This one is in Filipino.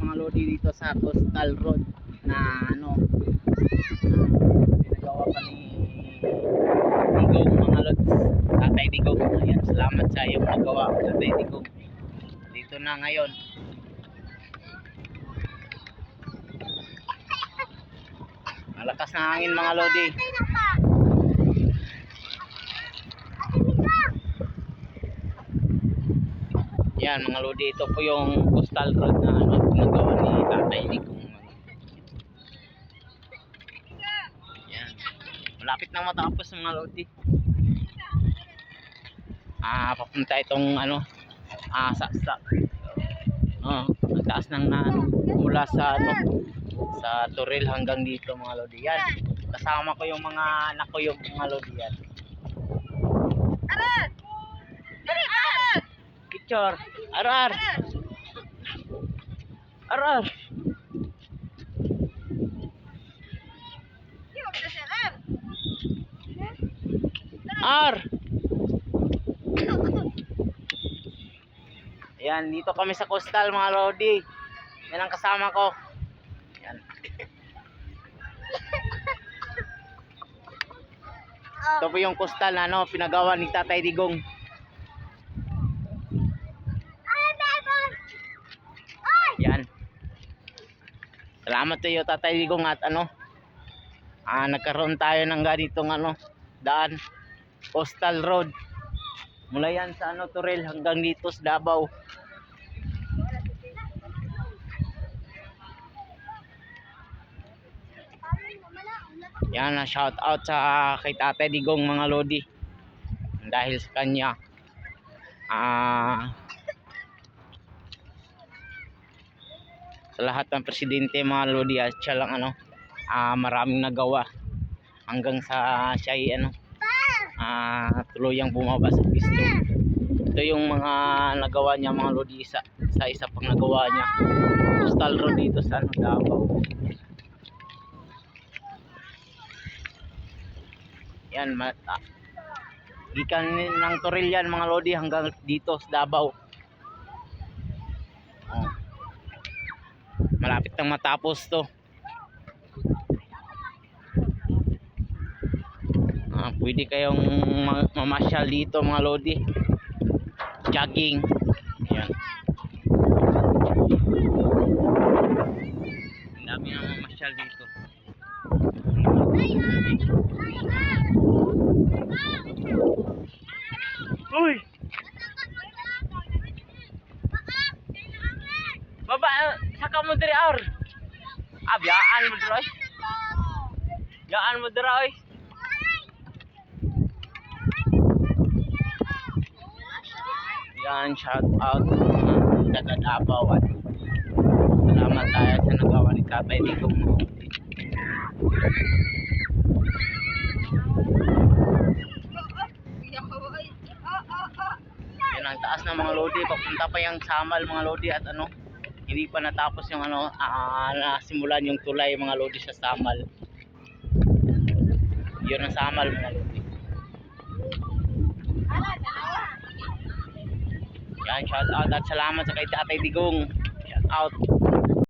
mga lodi dito sa Coastal Road na ano, pinagawa pa ni Digong mga lods, Tatay Digong. Ayan, salamat sa iyong nagawa, Tatay Digong. Dito na ngayon. Malakas na hangin mga lodi. Yan mga lodi, ito po yung Coastal Road na ano, pinagawa ni Tatay Digong. Yan, malapit na matapos mga lodi. Papunta itong ano, sa ang taas ng mula sa ano, sa Toril hanggang dito mga lodi. Yan, kasama ko yung mga anak ko yung mga lodi yan. Picture, arar arar ar. Yan, dito kami sa coastal mga lodi. Yan ang kasama ko. Yan. Ito po yung coastal na ano, pinagawa ni Tatay Digong. Yan. Salamat sa iyo Tatay Digong at ano, nagkaroon tayo ng ganitong ano, daan, Coastal Road. Mula yan sa ano, Toril hanggang dito sa Davao. Yan, shout out sa kay Tatay Digong mga lodi. Dahil sa kanya sa lahat ng presidente mga lodi at siya lang ano, maraming nagawa hanggang sa siya ay ano, tuluyang bumaba sa pisto. Ito yung mga nagawa niya mga lodi sa isa pang nagawa niya, Coastal Road dito sa ano, Davao. Yan, gikan ng Toril yan mga lodi hanggang dito sa Davao. Malapit nang matapos to. Pwede kayong mamasyal dito mga lodi, jogging. Yan, ang dami na mamasyal dito. Uy, baba, saka mo diri or biyaan mo diri, biyaan mo diri. Yan, shout out taga Davao at salamat tayo sa nagawa ni Tatay Digong. Yan ang taas ng mga lodi, papunta pa yung Samal mga lodi at ano, hindi pa natapos yung ano, nasimulan yung tulay mga lodi sa Samal. Yun ang Samal mga lodi. Yan, shout out at salamat sa kay Tatay Digong. Shout out.